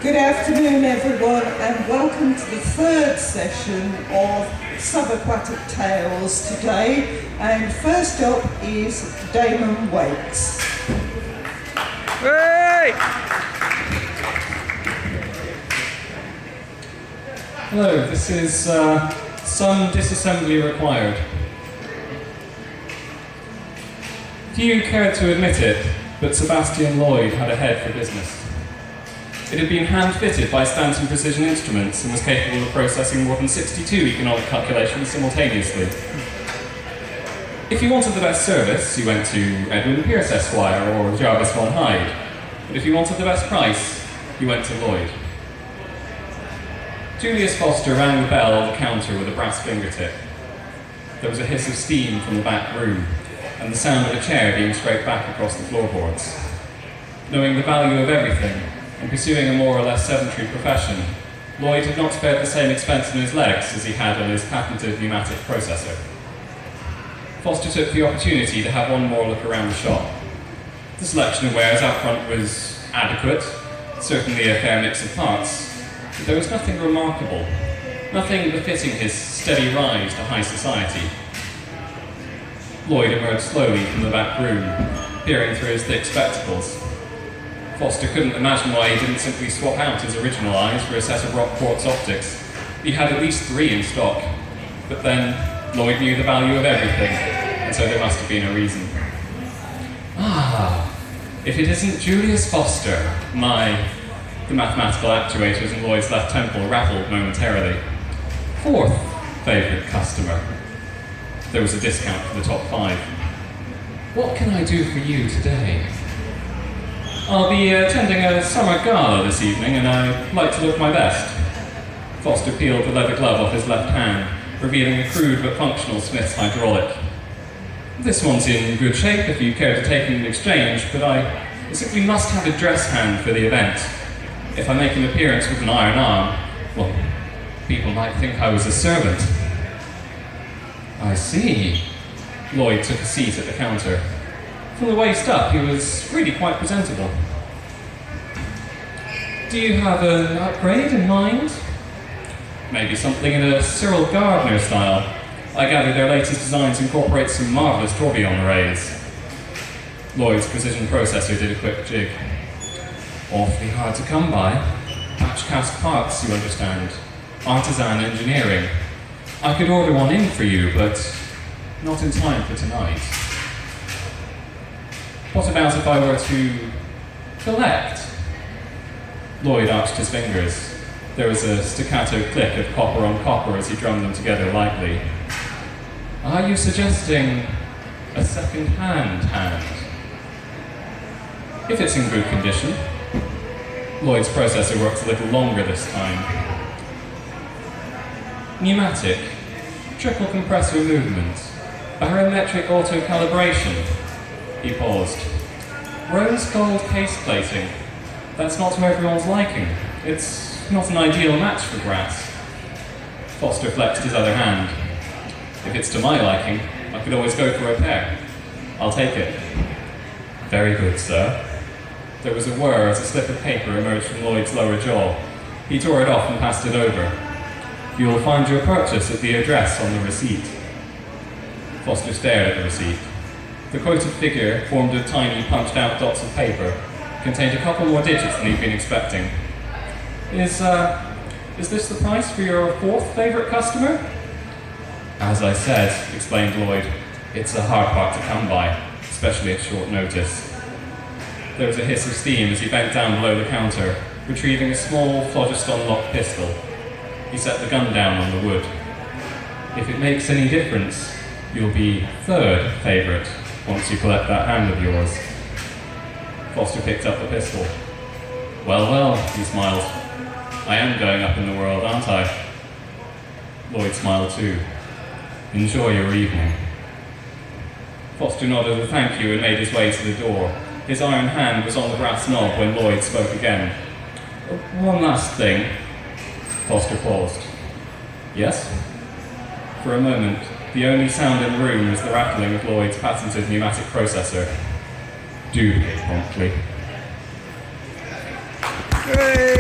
Good afternoon everyone and welcome to the third session of Subaquatic Tales today, and first up is Damon Wakes. Hey! Hello, this is some disassembly required. Few cared to admit it, but Sebastian Lloyd had a head for business. It had been hand-fitted by Stanton Precision Instruments and was capable of processing more than 62 economic calculations simultaneously. If you wanted the best service, you went to Edwin Pierce Esquire or Jarvis von Hyde. But if you wanted the best price, you went to Lloyd. Julius Foster rang the bell on the counter with a brass fingertip. There was a hiss of steam from the back room, and the sound of a chair being scraped back across the floorboards. Knowing the value of everything, and pursuing a more or less sedentary profession, Lloyd had not spared the same expense on his legs as he had on his patented pneumatic processor. Foster took the opportunity to have one more look around the shop. The selection of wares out front was adequate, certainly a fair mix of parts, but there was nothing remarkable, nothing befitting his steady rise to high society. Lloyd emerged slowly from the back room, peering through his thick spectacles. Foster couldn't imagine why he didn't simply swap out his original eyes for a set of rock quartz optics. He had at least 3 in stock, but then Lloyd knew the value of everything, and so there must have been a reason. Ah, if it isn't Julius Foster, the mathematical actuators in Lloyd's left temple rattled momentarily. 4th favourite customer. There was a discount for the top 5. What can I do for you today? I'll be attending a summer gala this evening, and I'd like to look my best. Foster peeled the leather glove off his left hand, revealing a crude but functional Smith's hydraulic. This one's in good shape if you care to take it in exchange, but I simply must have a dress hand for the event. If I make an appearance with an iron arm, well, people might think I was a servant. I see. Lloyd took a seat at the counter. From the waist up, he was really quite presentable. Do you have an upgrade in mind? Maybe something in a Cyril Gardner style. I gather their latest designs incorporate some marvellous tourbillon arrays. Lloyd's precision processor did a quick jig. Awfully hard to come by. Batch cast parts, you understand. Artisan engineering. I could order one in for you, but not in time for tonight. What about if I were to collect? Lloyd arched his fingers. There was a staccato click of copper on copper as he drummed them together lightly. Are you suggesting a second-hand hand? If it's in good condition. Lloyd's processor works a little longer this time. Pneumatic, triple compressor movement, barometric auto-calibration. He paused. Rose gold case plating. That's not to everyone's liking. It's not an ideal match for brass. Foster flexed his other hand. If it's to my liking, I could always go for a pair. I'll take it. Very good, sir. There was a whir as a slip of paper emerged from Lloyd's lower jaw. He tore it off and passed it over. You'll find your purchase at the address on the receipt. Foster stared at the receipt. The quoted figure, formed of tiny, punched-out dots of paper, contained a couple more digits than he'd been expecting. Is this the price for your 4th favourite customer? As I said, explained Lloyd, it's a hard part to come by, especially at short notice. There was a hiss of steam as he bent down below the counter, retrieving a small phlogiston-locked pistol. He set the gun down on the wood. If it makes any difference, you'll be 3rd favourite once you collect that hand of yours. Foster picked up the pistol. Well, he smiled. I am going up in the world, aren't I? Lloyd smiled too. Enjoy your evening. Foster nodded a thank you and made his way to the door. His iron hand was on the brass knob when Lloyd spoke again. One last thing. Foster paused. Yes? For a moment, the only sound in the room was the rattling of Lloyd's patented pneumatic processor. Do pay promptly. Hey!